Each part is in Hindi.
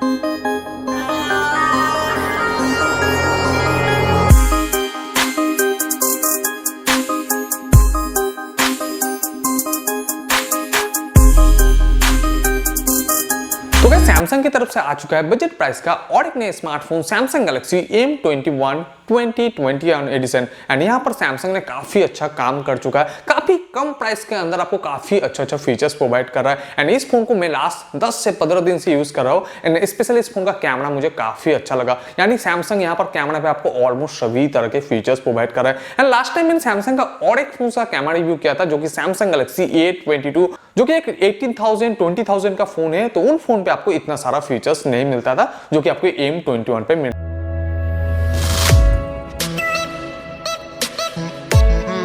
तो क्या सैमसंग की तरफ से आ चुका है बजट प्राइस का और एक नया smartphone Samsung Galaxy M21 2021 edition. And यहाँ पर सैमसंग ने काफी अच्छा काम कर चुका है, काफी कम प्राइस के अंदर आपको काफी अच्छा फीचर्स प्रोवाइड कर रहा है। एंड इस फोन को मैं लास्ट 10 से 15 दिन से यूज कर रहा हूँ एंड स्पेशली इस फोन का कैमरा मुझे काफी अच्छा लगा। यानी सैमसंग यहाँ पर कैमरा पे आपको ऑलमोस्ट सभी तरह के फीचर्स प्रोवाइड कर रहा है। एंड लास्ट टाइम मैंने सैमसंग का और एक फोन का कैमरा रिव्यू किया था जो कि सैमसंग गैलेक्सी A22, जो कि एक 18,000 20,000 का फोन है। तो उन फोन पे आपको इतना सारा फीचर्स नहीं मिलता था जो कि आपको M21 पे मिलता।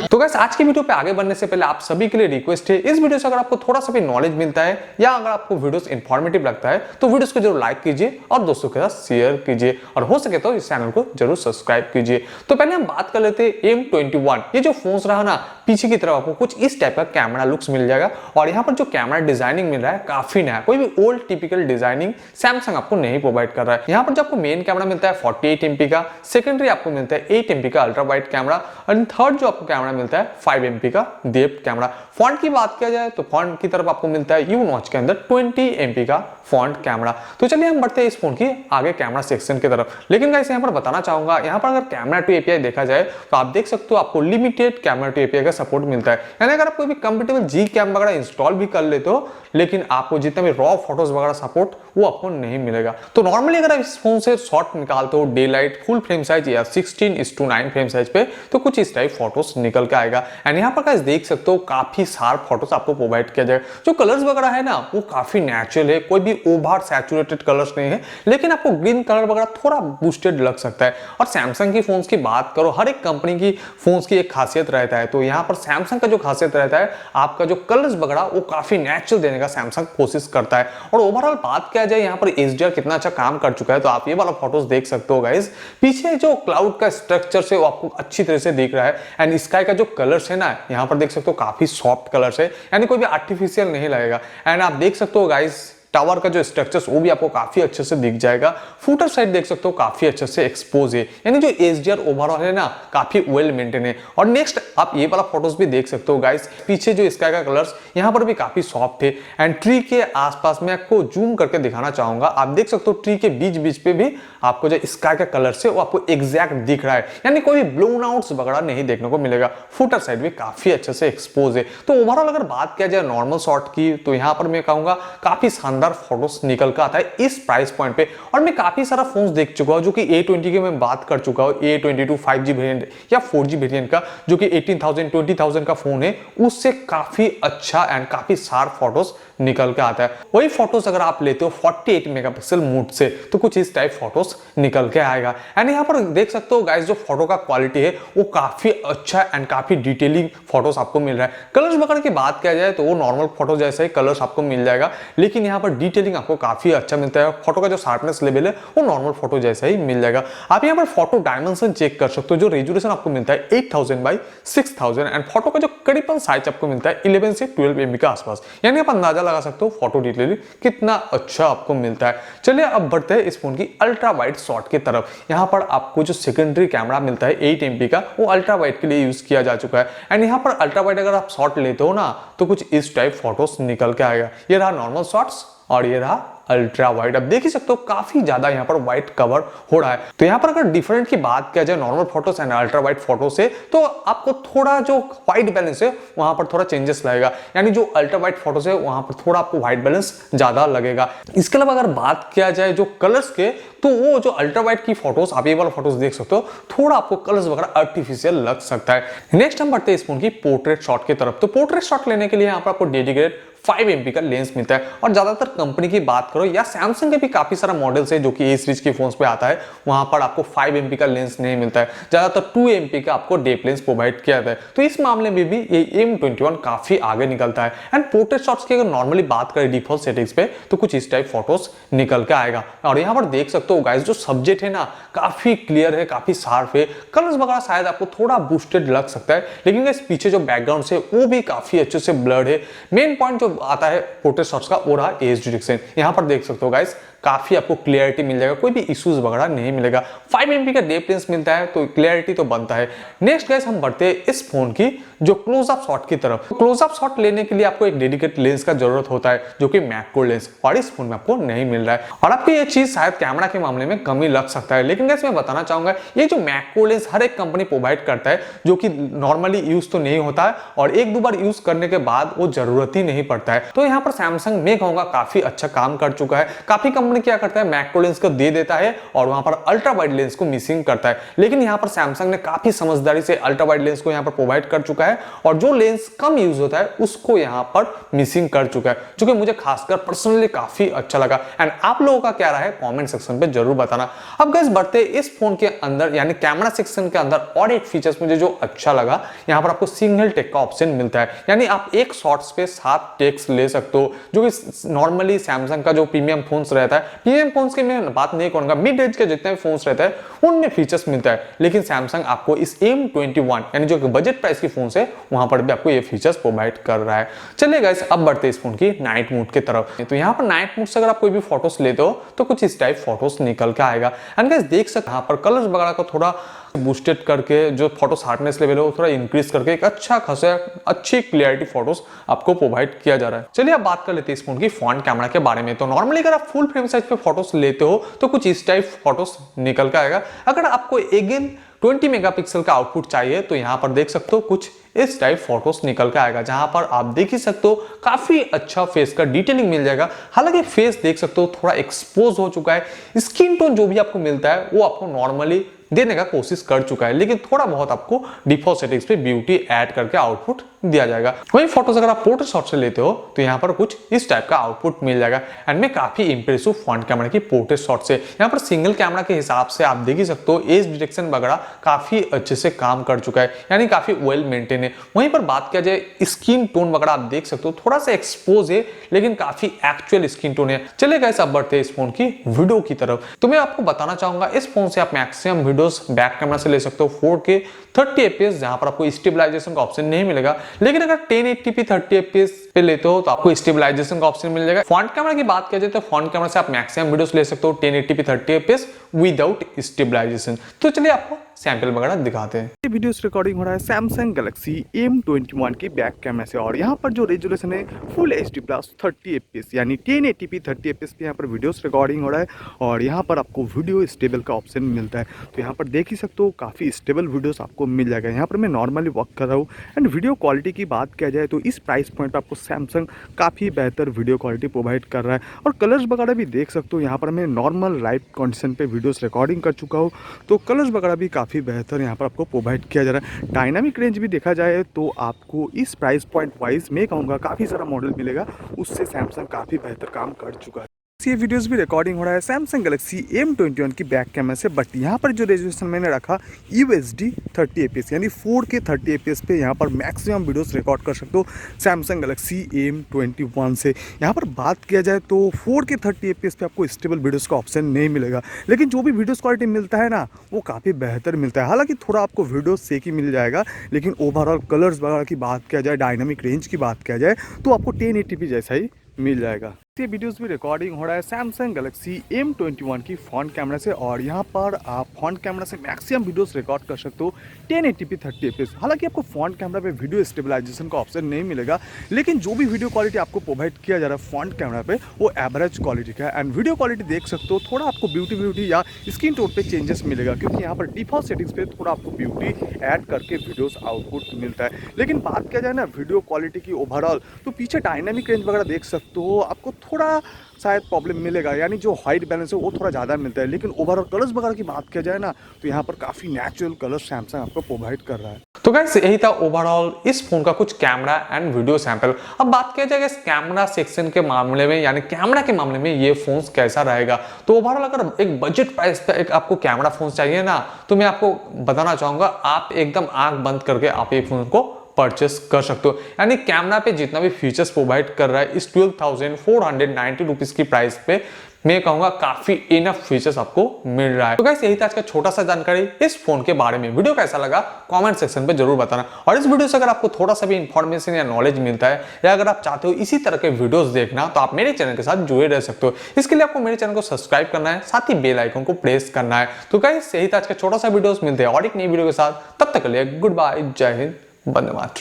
तो गाइस आज की वीडियो पे आगे बढ़ने से पहले आप सभी के लिए रिक्वेस्ट है, इस वीडियो से अगर आपको थोड़ा सा भी नॉलेज मिलता है या अगर आपको वीडियोस इंफॉर्मेटिव लगता है तो वीडियोस को जरूर लाइक कीजिए और दोस्तों के साथ शेयर कीजिए और हो सके तो इस चैनल को जरूर सब्सक्राइब कीजिए। तो पहले हम बात कर लेते हैं M21। ये जो फोन रहा ना, पीछे की तरफ आपको कुछ इस टाइप का कैमरा लुक्स मिल जाएगा और यहाँ पर जो कैमरा डिजाइनिंग मिल रहा है काफी नया, कोई भी ओल्ड टिपिकल डिजाइनिंग सैमसंग आपको नहीं प्रोवाइड कर रहा है। यहाँ पर जो आपको मेन कैमरा मिलता है 48 MP का, सेकेंडरी आपको मिलता है 8 MP का अल्ट्रा वाइड कैमरा और थर्ड जो आपको कैमरा मिलता है 5 MP का डेप्थ कैमरा। फॉन्ट की बात किया जाए तो फॉन्ट की तरफ आपको मिलता है यू नॉच के अंदर 20 MP का फॉन्ट कैमरा। तो चलिए हम बढ़ते हैं इस फोन की आगे कैमरा सेक्शन की तरफ। लेकिन गाइस यहाँ पर बताना चाहूंगा, यहाँ पर अगर कैमरा टू एपीआई देखा जाए तो आप देख सकते हो आपको लिमिटेड कैमरा टू एपीआई का सपोर्ट मिलता है। यानी अगर आप कोई भी कंपेटेबल जी कैम वगैरह इंस्टॉल भी कर लेते हो लेकिन आपको जितना भी रॉ फोटोज वगैरह सपोर्ट वो आपको नहीं मिलेगा। तो नॉर्मली अगर आप इस फोन से शॉट निकालते हो day light full frame size या 16:9 फ्रेम साइज पे तो कुछ इस टाइप फोटोज निकल के आएगा। एंड यहाँ पर गाइस देख सकते हो काफी शार्प फोटोज आपको प्रोवाइड किया जाएगा। जो कलर्स वगैरह है ना वो काफी नेचुरल है, कोई भी ओवर सैचुरेटेड कलर्स नहीं है, लेकिन आपको ग्रीन कलर वगैरह थोड़ा बूस्टेड लग सकता है। और सैमसंग की फोन्स की बात करो, हर एक कंपनी की फोन्स की एक खासियत रहता है। तो यहाँ पर सैमसंग का जो खासियत रहता है आपका जो कलर्स वगैरह वो काफी नेचुरल देने का सैमसंग कोशिश करता है। और ओवरऑल बात किया जाए यहाँ पर HDR कितना अच्छा काम कर चुका है तो आप ये वाला फोटोज देख सकते हो गाइस। पीछे जो क्लाउड का स्ट्रक्चर से वो आपको अच्छी तरह से दिख रहा है एंड स्काई का जो कलर्स है ना यहाँ पर देख सकते हो काफी सॉफ्ट कलर्स है, यानी कोई भी आर्टिफिशियल नहीं लगेगा। एंड आप देख सकते हो गाइस टावर का जो स्ट्रक्चर्स वो भी आपको काफी अच्छे से दिख जाएगा। फुटर साइड देख सकते हो काफी अच्छे से एक्सपोज है, यानी जो HDR ओवरऑल है ना काफी वेल मेंटेन है। और नेक्स्ट आप ये वाला फोटोज भी देख सकते हो गाइस, पीछे जो स्काई का कलर्स यहाँ पर भी काफी सॉफ्ट है। एंड ट्री के आसपास में आपको जूम करके दिखाना चाहूंगा, आप देख सकते हो ट्री के बीच पे भी आपको जो स्काई का कलर है वो आपको एग्जैक्ट दिख रहा है, यानी कोई ब्लोन आउट्स वगैरह नहीं देखने को मिलेगा। फुटर साइड भी काफी अच्छे से एक्सपोज है। तो ओवरऑल अगर बात किया जाए नॉर्मल शॉट की तो यहाँ पर मैं कहूंगा काफी फोटोस निकल कर आता है इस प्राइस पॉइंट पे। और मैं काफी सारा फोन्स देख चुका हूं जो कि A20 की मैं बात कर चुका हूं, A22 5G वेरिएंट या 4G वेरिएंट का जो कि 18,000 20,000 का फोन है, उससे काफी अच्छा एंड काफी शार्प फोटोस निकल के आता है। वही फोटोस अगर आप लेते हो 48 मेगापिक्सल मोड से तो कुछ इस टाइप फोटोस निकल के आएगा। एंड यहाँ पर देख सकते हो गाइस जो फोटो का क्वालिटी है वो काफी अच्छा एंड काफी डिटेलिंग फोटोस आपको मिल रहा है। कलर्स वगैरह की बात किया जाए तो वो नॉर्मल फोटो जैसा ही कलर्स आपको मिल जाएगा, लेकिन यहाँ पर डिटेलिंग आपको काफी अच्छा मिलता है। फोटो का जो शार्पनेस लेवल है वो नॉर्मल फोटो जैसा ही मिल जाएगा। आप यहाँ पर फोटो डायमेंशन चेक कर सकते हो, जो रेजोल्यूशन आपको मिलता है 8000 बाई 6000 एंड फोटो का जो करीबन साइज आपको मिलता है 11 से 12 MB के आसपास, यानी आप अंदाजा लगा सकते हो फोटो डिटेलिंग कितना अच्छा आपको मिलता है। चलिए अब बढ़ते हैं इस फोन की अल्ट्रा वाइड शॉट की तरफ। यहाँ पर आपको जो सेकेंडरी कैमरा मिलता है 8 MP का वो अल्ट्रा वाइड के लिए यूज किया जा चुका है। एंड यहाँ पर अल्ट्रा वाइड अगर आप शॉट लेते हो ना तो कुछ इस टाइप फोटोस निकल के आएगा। ये रहा नॉर्मल शॉट्स और ये रहा अल्ट्रा वाइड। अब देख ही सकते हो काफी ज्यादा यहाँ पर वाइड कवर हो रहा है। तो यहाँ पर अगर डिफरेंट की बात किया जाए normal photos and ultra wide photo से तो आपको थोड़ा जो व्हाइट बैलेंस है वहां पर थोड़ा चेंजेस लगेगा, यानी जो अल्ट्रा वाइड फोटोस है वहां पर थोड़ा आपको व्हाइट बैलेंस ज्यादा लगेगा। इसके अलावा अगर बात किया जाए जो कलर्स के तो वो जो अल्ट्रा वाइड की फोटोस आप ये वाला फोटोस देख सकते हो थोड़ा आपको कलर्स वगैरह आर्टिफिशियल लग सकता है। नेक्स्ट हम बढ़ते हैं इस फोन की पोर्ट्रेट शॉट की तरफ। तो पोर्ट्रेट शॉट लेने के लिए यहाँ पर आपको डेडिकेटेड 5 MP का लेंस मिलता है। और ज्यादातर कंपनी की बात करो या सैमसंग के भी काफी सारा मॉडल्स है जो कि A सीरीज के फोन्स पे आता है, वहां पर आपको 5 MP का लेंस नहीं मिलता है, ज्यादातर 2 MP का आपको डेप लेंस प्रोवाइड किया जाता है। तो इस मामले में भी ये M21 काफी आगे निकलता है। एंड पोर्ट्रेट शॉट्स की अगर नॉर्मली बात करें डिफॉल्ट सेटिंग्स पे तो कुछ इस टाइप फोटोस निकल के आएगा। और यहाँ पर देख सकते हो गाइस जो सब्जेक्ट है ना काफी क्लियर है, काफी शार्प है। कलर्स वगैरह शायद आपको थोड़ा बूस्टेड लग सकता है, लेकिन इस पीछे जो बैकग्राउंड है वो भी काफी अच्छे से ब्लर्ड है। मेन पॉइंट जो आता है पोर्ट्रेट शॉट्स का वो रहा एज डिटेक्शन। यहाँ पर देख सकते हो गाइस काफी आपको क्लियरिटी मिल जाएगा, कोई भी इश्यूज वगैरह नहीं मिलेगा। 5 MP का डेप्थ लेंस मिलता है तो क्लियरिटी तो बनता है। नेक्स्ट गाइस हम बढ़ते हैं इस फोन की जो क्लोजअप शॉट की तरफ। क्लोजअप शॉट लेने के लिए आपको एक डेडिकेटेड लेंस का जरूरत होता है जो कि मैक्रो लेंस, और इस फोन में आपको नहीं मिल रहा है। और आपको ये चीज शायद कैमरा के मामले में कमी लग सकता है, लेकिन गाइस मैं बताना चाहूंगा ये जो मैक्रो लेंस हर एक कंपनी प्रोवाइड करता है जो कि नॉर्मली यूज तो नहीं होता है और एक दो बार यूज करने के बाद वो जरूरत ही नहीं पड़ता है। तो यहाँ पर सैमसंग मैं कहूंगा काफी अच्छा काम कर चुका है। काफी कंपनी क्या करता है मैक्रो लेंस को दे देता है और वहां पर अल्ट्रा वाइड लेंस को मिसिंग करता है, लेकिन यहाँ पर सैमसंग ने काफी समझदारी से अल्ट्रा वाइड लेंस को यहाँ पर प्रोवाइड कर चुका है और जो लेंस कम यूज होता है उसको यहाँ पर मिसिंग कर चुका है, जो कि मुझे खासकर पर्सनली काफी अच्छा लगा। एंड आप लोगों का क्या राय है कमेंट सेक्शन पे जरूर बताना। अब गाइस बढ़ते इस फोन के अंदर यानी कैमरा सेक्शन के अंदर और एक फीचर्स मुझे जो अच्छा लगा, यहाँ पर आपको सिंगल टेक का ऑप्शन मिलता है, यानी आप एक शॉट्स पे 7 टेक्स ले सकते हो, जो कि नॉर्मली सैमसंग का जो प्रीमियम फोन्स रहता है, प्रीमियम फोन्स की मैं बात नहीं करूंगा, मिड रेंज के जितने भी फोन्स रहता है उनमें फीचर्स मिलता है, लेकिन सैमसंग आपको इस M21 यानी जो बजट प्राइस की फोन है वहां पर भी आपको ये फीचर्स प्रोवाइड कर रहा है। चलिए गाइस अब बढ़ते इस फोन की नाइट मोड की तरफ। तो यहाँ पर नाइट मोड से अगर आप कोई भी फोटोज लेते हो तो कुछ इस टाइप फोटोज निकल के आएगा। एंड गाइस देख सकते हैं यहाँ पर कलर्स वगैरह को थोड़ा बूस्टेड करके जो फोटो शार्पनेस लेवल है वो थोड़ा इंक्रीज करके एक अच्छा खासा अच्छी क्लियरिटी फोटोज आपको प्रोवाइड किया जा रहा है। चलिए अब बात कर लेते हैं इस फोन की फ्रंट कैमरा के बारे में। तो नॉर्मली अगर आप फुल फ्रेम साइज पे फोटोज लेते हो तो कुछ इस टाइप फोटोज निकल के आएगा। अगर आपको अगेन 20 मेगापिक्सल का आउटपुट चाहिए तो यहाँ पर देख सकते हो कुछ इस टाइप फोटोज निकल के आएगा, जहां पर आप देख ही सकते हो काफी अच्छा फेस का डिटेलिंग मिल जाएगा। हालांकि फेस देख सकते हो थोड़ा एक्सपोज हो चुका है, स्किन टोन जो भी आपको मिलता है वो आपको नॉर्मली देने का कोशिश कर चुका है, लेकिन थोड़ा बहुत आपको डिफॉल्ट सेटिंग्स पे ब्यूटी ऐड करके आउटपुट दिया जाएगा। वही फोटोज अगर आप पोर्ट्रेट शॉट से लेते हो तो यहाँ पर कुछ इस टाइप का आउटपुट मिल जाएगा। एंड में काफी इंप्रेसिव फ्रंट कैमरा की पोर्ट्रेट शॉट से यहाँ पर सिंगल कैमरा के हिसाब से आप देख ही सकते हो एज डिटेक्शन वगैरह काफी अच्छे से काम कर चुका है, यानी काफी वेल मेंटेन है। वहीं पर बात किया जाए स्किन टोन वगैरह आप देख सकते हो थोड़ा सा एक्सपोज है, लेकिन काफी एक्चुअल स्किन टोन है। चलिए गाइस अब बढ़ते हैं इस फोन की वीडियो की तरफ। तो मैं आपको बताना चाहूंगा इस फोन से आप मैक्सिमम वीडियोस बैक कैमरा से ले सकते हो 4K 30 fps, जहां पर आपको स्टेबलाइजेशन का ऑप्शन नहीं मिलेगा, लेकिन अगर 1080p 30 fps पे लेते हो तो आपको स्टेबलाइजेशन का ऑप्शन मिल जाएगा। फ्रंट कैमरा की बात किया जाए तो फ्रंट कैमरा से आप मैक्सिमम वीडियोस ले सकते हो 1080p 30 fps विदाउट स्टेबलाइजेशन। तो चलिए आपको सैंपल वगैरह दिखाते हैं। ये वीडियोस रिकॉर्डिंग हो रहा है सैमसंग गैलेक्सी M21 की बैक कैमरा से, और यहाँ पर जो रेजोल्यूशन है फुल HD प्लस 30 fps यानी 1080p 30 fps पे यहाँ पर वीडियोस रिकॉर्डिंग हो रहा है, और यहाँ पर आपको वीडियो स्टेबल का ऑप्शन मिलता है। तो यहाँ पर देख ही सकते हो काफ़ी स्टेबल वीडियोस आपको मिल जाएगा। यहाँ पर मैं नॉर्मली वर्क कर रहा हूँ। एंड वीडियो क्वालिटी की बात किया जाए तो इस प्राइस पॉइंट पर आपको सैमसंग काफ़ी बेहतर वीडियो क्वालिटी प्रोवाइड कर रहा है, और कलर्स वगैरह भी देख सकते हो। यहाँ पर मैं नॉर्मल लाइव कंडीशन पे वीडियोस रिकॉर्डिंग कर चुका हूँ, तो कलर्स वगैरह भी काफ़ी बेहतर यहाँ पर आपको प्रोवाइड किया जा रहा है। डायनामिक रेंज भी देखा जाए तो आपको इस प्राइस पॉइंट वाइज मैं कहूँगा काफ़ी सारा मॉडल मिलेगा, उससे सैमसंग काफ़ी बेहतर काम कर चुका है। ये वीडियोस भी रिकॉर्डिंग हो रहा है सैमसंग गैलेक्सी M21 की बैक कैमरा से, बट यहाँ पर जो रेजोल्यूशन मैंने रखा UHD 30 fps यानी 4K 30 fps पे यहाँ पर मैक्सिमम वीडियोस रिकॉर्ड कर सकते हो सैमसंग गैलेक्सी M21 से। यहाँ पर बात किया जाए तो 4K 30 fps पे आपको स्टेबल वीडियोस का ऑप्शन नहीं मिलेगा, लेकिन जो भी वीडियोस क्वालिटी मिलता है ना वो काफ़ी बेहतर मिलता है। हालांकि थोड़ा आपको वीडियो सेक ही मिल जाएगा, लेकिन ओवरऑल कलर्स वगैरह की बात किया जाए, डायनामिक रेंज की बात किया जाए तो आपको 1080p जैसा ही मिल जाएगा। ये वीडियोस भी रिकॉर्डिंग हो रहा है सैमसंग गैलेक्सी M21 की फ्रंट कैमरा से, और यहाँ पर आप फ्रंट कैमरा से मैक्सिमम वीडियोस रिकॉर्ड कर सकते हो 1080p 30 fps। हालांकि आपको फ्रंट कैमरा पे वीडियो स्टेबलाइजेशन का ऑप्शन नहीं मिलेगा, लेकिन जो भी वीडियो क्वालिटी आपको प्रोवाइड किया जा रहा है फ्रंट कैमरा पे वो एवरेज क्वालिटी का है। एंड वीडियो क्वालिटी देख सकते हो थोड़ा आपको ब्यूटी या स्किन टोन पे चेंजेस मिलेगा, क्योंकि यहाँ पर डिफॉल्ट सेटिंग्स पे थोड़ा आपको ब्यूटी ऐड करके वीडियोस आउटपुट मिलता है। लेकिन बात किया जाए ना वीडियो क्वालिटी की ओवरऑल, तो पीछे डायनामिक रेंज वगैरह देख सकते हो आपको थोड़ा शायद प्रॉब्लम मिलेगा, यानी जो हाइट बैलेंस है वो थोड़ा ज़्यादा मिलता है। लेकिन ओवरऑल कलर्स वगैरह की बात किया जाए ना तो यहाँ पर काफ़ी नेचुरल कलर्स सैमसंग आपको प्रोवाइड कर रहा है। तो गाइस यही था ओवरऑल इस फोन का कुछ कैमरा एंड वीडियो सैंपल। अब बात किया जाए कैमरा सेक्शन के मामले में, यानी कैमरा के मामले में ये फोन कैसा रहेगा। तो ओवरऑल अगर एक बजट प्राइस पे एक आपको कैमरा फोन चाहिए ना, तो मैं आपको बताना चाहूंगा आप एकदम आंख बंद करके आप ये फोन को परचेस कर सकते हो। यानी कैमरा पे जितना भी फीचर्स प्रोवाइड कर रहा है इस 12,490 रुपीज की प्राइस पे मैं कहूंगा काफी इनफ फीचर्स आपको मिल रहा है। तो गाइस यही था आज का छोटा सा जानकारी इस फोन के बारे में। वीडियो कैसा लगा कमेंट सेक्शन पे जरूर बताना। और इस वीडियो से अगर आपको थोड़ा सा भी इंफॉर्मेशन या नॉलेज मिलता है या अगर आप चाहते हो इसी तरह के वीडियोस देखना तो आप मेरे चैनल के साथ जुड़े रह सकते हो। इसके लिए आपको मेरे चैनल को सब्सक्राइब करना है, साथ ही बेल आइकन को प्रेस करना है। तो गाइस यही था आज का छोटा सा वीडियो, मिलते हैं और एक नई वीडियो के साथ। तब तक के लिए गुड बाय, जय हिंद, वंदे मातरम।